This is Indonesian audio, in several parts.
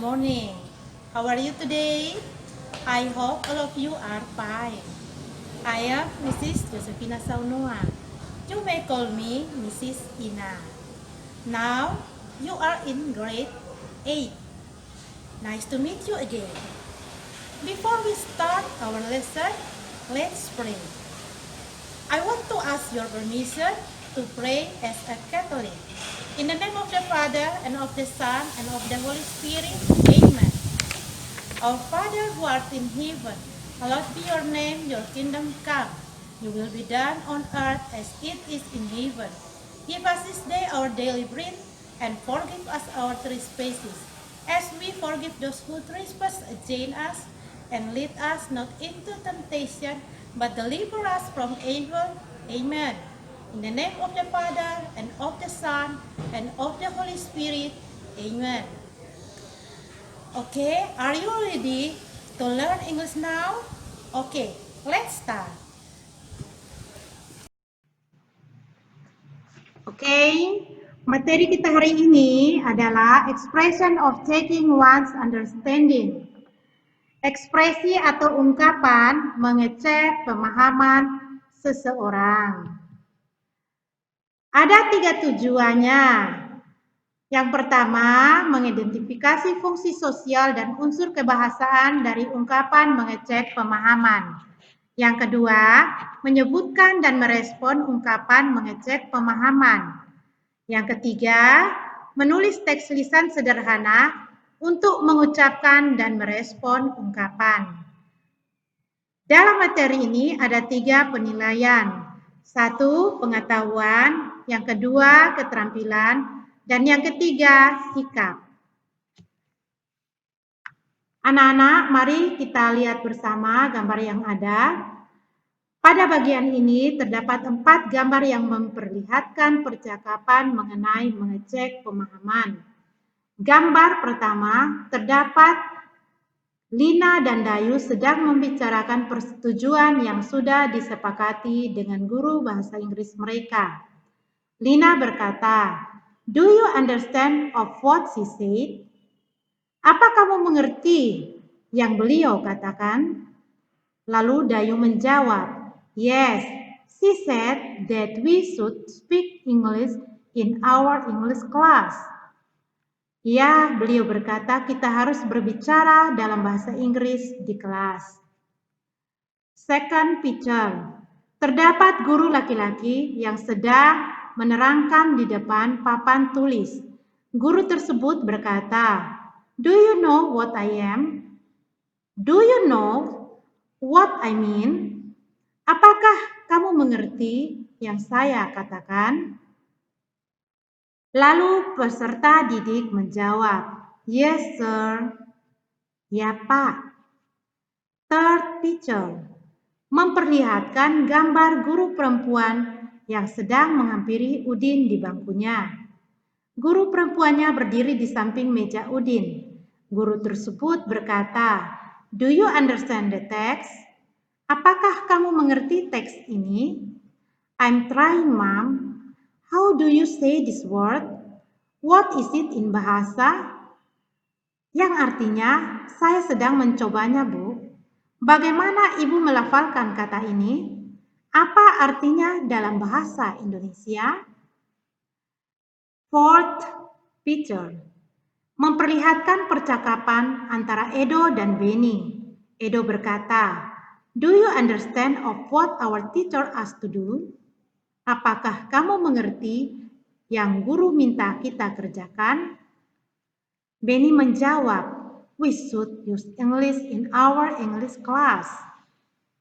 morning. How are you today? I hope all of you are fine. I am Mrs. Josephina Saunoa. You may call me Mrs. Ina. Now, you are in grade 8. Nice to meet you again. Before we start our lesson, let's pray. I want to ask your permission to pray as a Catholic. In the name of the Father, and of the Son, and of the Holy Spirit, Amen. Our Father who art in heaven, hallowed be your name, your kingdom come. Your will be done on earth as it is in heaven. Give us this day our daily bread, and forgive us our trespasses, as we forgive those who trespass against us. And lead us not into temptation, but deliver us from evil. Amen. In the name of the Father, and of the Son, and of the Holy Spirit. Amen. Okay, are you ready to learn English now? Okay, let's start. Okay, materi kita hari ini adalah expression of checking one's understanding. Ekspresi atau ungkapan mengecek pemahaman seseorang. Ada 3 tujuannya. Yang pertama, mengidentifikasi fungsi sosial dan unsur kebahasaan dari ungkapan mengecek pemahaman. Yang kedua, menyebutkan dan merespon ungkapan mengecek pemahaman. Yang ketiga, menulis teks lisan sederhana untuk mengucapkan dan merespon ungkapan. Dalam materi ini ada 3 penilaian. 1, pengetahuan, yang kedua, keterampilan, dan yang ketiga, sikap. Anak-anak, mari kita lihat bersama gambar yang ada. Pada bagian ini terdapat 4 gambar yang memperlihatkan percakapan mengenai mengecek pemahaman. Gambar pertama, terdapat Lina dan Dayu sedang membicarakan persetujuan yang sudah disepakati dengan guru bahasa Inggris mereka. Lina berkata, "Do you understand of what she said?" Apa kamu mengerti yang beliau katakan? Lalu Dayu menjawab, "Yes, she said that we should speak English in our English class." Ya, beliau berkata kita harus berbicara dalam bahasa Inggris di kelas. Second picture. Terdapat guru laki-laki yang sedang menerangkan di depan papan tulis. Guru tersebut berkata, "Do you know what I am? Do you know what I mean?" Apakah kamu mengerti yang saya katakan? Lalu peserta didik menjawab, "Yes, sir." Ya, Pak. Third picture. Memperlihatkan gambar guru perempuan yang sedang menghampiri Udin di bangkunya. Guru perempuannya berdiri di samping meja Udin. Guru tersebut berkata, "Do you understand the text?" Apakah kamu mengerti teks ini? "I'm trying, Mom." "How do you say this word?" "What is it in bahasa?" Yang artinya, "Saya sedang mencobanya, Bu." Bagaimana Ibu melafalkan kata ini? Apa artinya dalam bahasa Indonesia? Fourth picture. Memperlihatkan percakapan antara Edo dan Benny. Edo berkata, "Do you understand of what our teacher asked to do?" Apakah kamu mengerti yang guru minta kita kerjakan? Benny menjawab, "We should use English in our English class."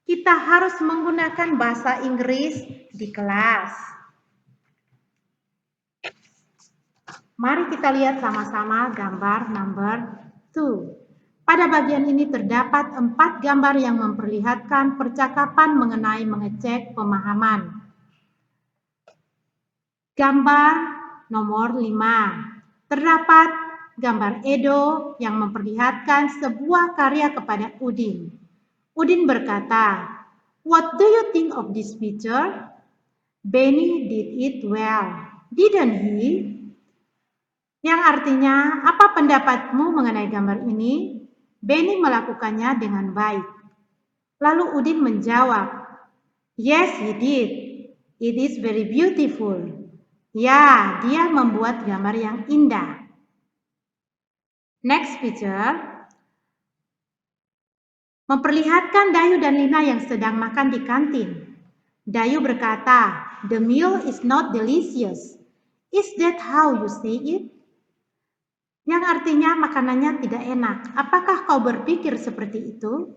Kita harus menggunakan bahasa Inggris di kelas. Mari kita lihat sama-sama gambar number 2. Pada bagian ini terdapat 4 gambar yang memperlihatkan percakapan mengenai mengecek pemahaman. Gambar nomor 5. Terdapat gambar Edo yang memperlihatkan sebuah karya kepada Udin. Udin berkata, "What do you think of this picture?" "Benny did it well, didn't he?" Yang artinya, apa pendapatmu mengenai gambar ini? Benny melakukannya dengan baik. Lalu Udin menjawab, "Yes, he did. It is very beautiful." Ya, dia membuat gambar yang indah. Next picture. Memperlihatkan Dayu dan Lina yang sedang makan di kantin. Dayu berkata, "The meal is not delicious. Is that how you say it?" Yang artinya makanannya tidak enak. Apakah kau berpikir seperti itu?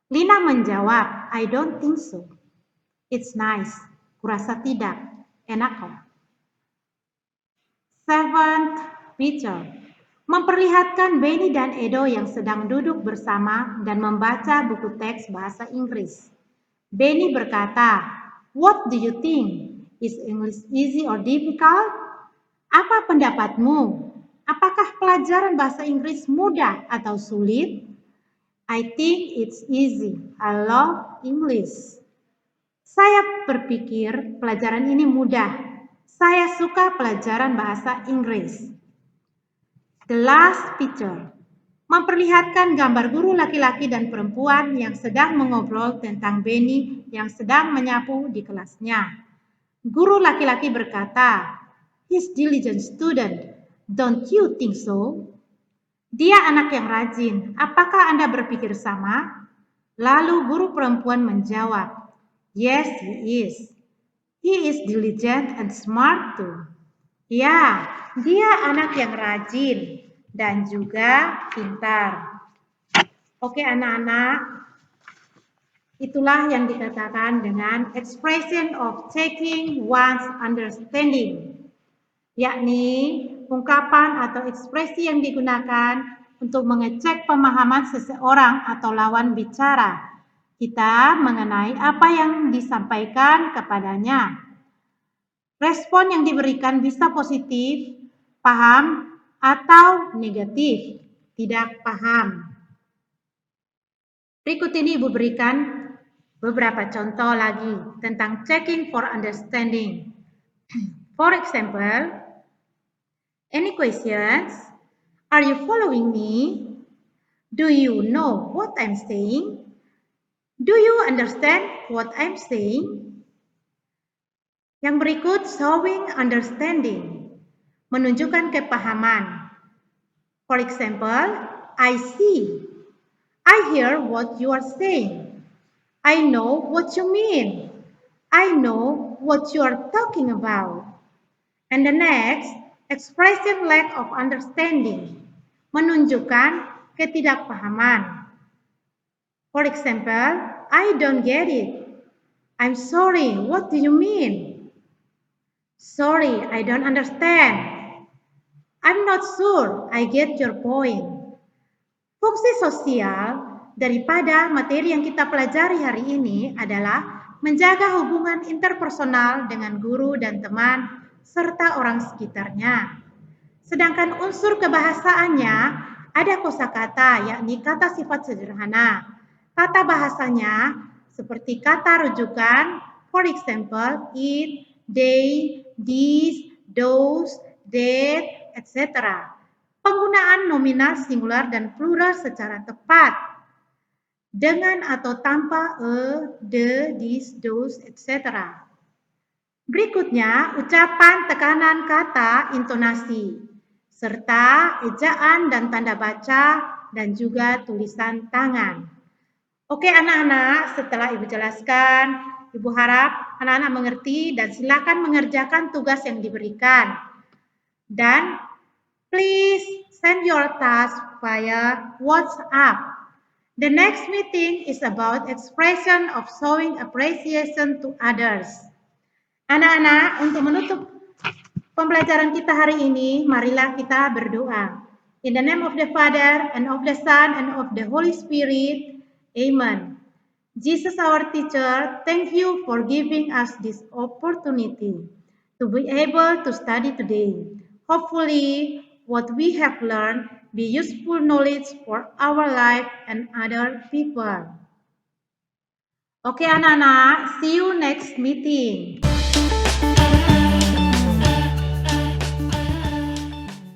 Lina menjawab, "I don't think so. It's nice." Kurasa tidak. Enak kok. Seventh picture. Memperlihatkan Benny dan Edo yang sedang duduk bersama dan membaca buku teks bahasa Inggris. Benny berkata, "What do you think? Is English easy or difficult?" Apa pendapatmu? Apakah pelajaran bahasa Inggris mudah atau sulit? I think it's easy. I love English. Saya berpikir pelajaran ini mudah. Saya suka pelajaran bahasa Inggris. The last picture. Memperlihatkan gambar guru laki-laki dan perempuan yang sedang mengobrol tentang Benny yang sedang menyapu di kelasnya. Guru laki-laki berkata, "He's diligent student. Don't you think so?" Dia anak yang rajin. Apakah Anda berpikir sama? Lalu guru perempuan menjawab, "Yes, he is. He is diligent and smart too." Ya, dia anak yang rajin dan juga pintar. Oke anak-anak, itulah yang dikatakan dengan expression of checking one's understanding, yakni ungkapan atau ekspresi yang digunakan untuk mengecek pemahaman seseorang atau lawan bicara kita mengenai apa yang disampaikan kepadanya. Respon yang diberikan bisa positif, paham, atau negatif, tidak paham. Berikut ini Ibu berikan beberapa contoh lagi tentang checking for understanding. For example, any questions? Are you following me? Do you know what I'm saying? Do you understand what I'm saying? Yang berikut showing understanding, menunjukkan kepahaman. For example, I see. I hear what you are saying. I know what you mean. I know what you are talking about. And the next, expression lack of understanding, menunjukkan ketidakpahaman. For example, I don't get it. I'm sorry, what do you mean? Sorry, I don't understand. I'm not sure I get your point. Fungsi sosial daripada materi yang kita pelajari hari ini adalah menjaga hubungan interpersonal dengan guru dan teman serta orang sekitarnya. Sedangkan unsur kebahasaannya ada kosakata, yakni kata sifat sederhana. Tata bahasanya seperti kata rujukan, for example, it, they, these, those, that, etc. Penggunaan nominal singular dan plural secara tepat dengan atau tanpa the, these, those, etc. Berikutnya, ucapan, tekanan kata, intonasi, serta ejaan dan tanda baca dan juga tulisan tangan. Oke anak-anak, setelah Ibu jelaskan, Ibu harap anak-anak mengerti dan silakan mengerjakan tugas yang diberikan. Dan please send your task via WhatsApp. The next meeting is about expression of showing appreciation to others. Anak-anak, untuk menutup pembelajaran kita hari ini, marilah kita berdoa. In the name of the Father, and of the Son, and of the Holy Spirit. Amen. Jesus, our teacher, thank you for giving us this opportunity to be able to study today. Hopefully, what we have learned be useful knowledge for our life and other people. Okay, anak-anak, see you next meeting.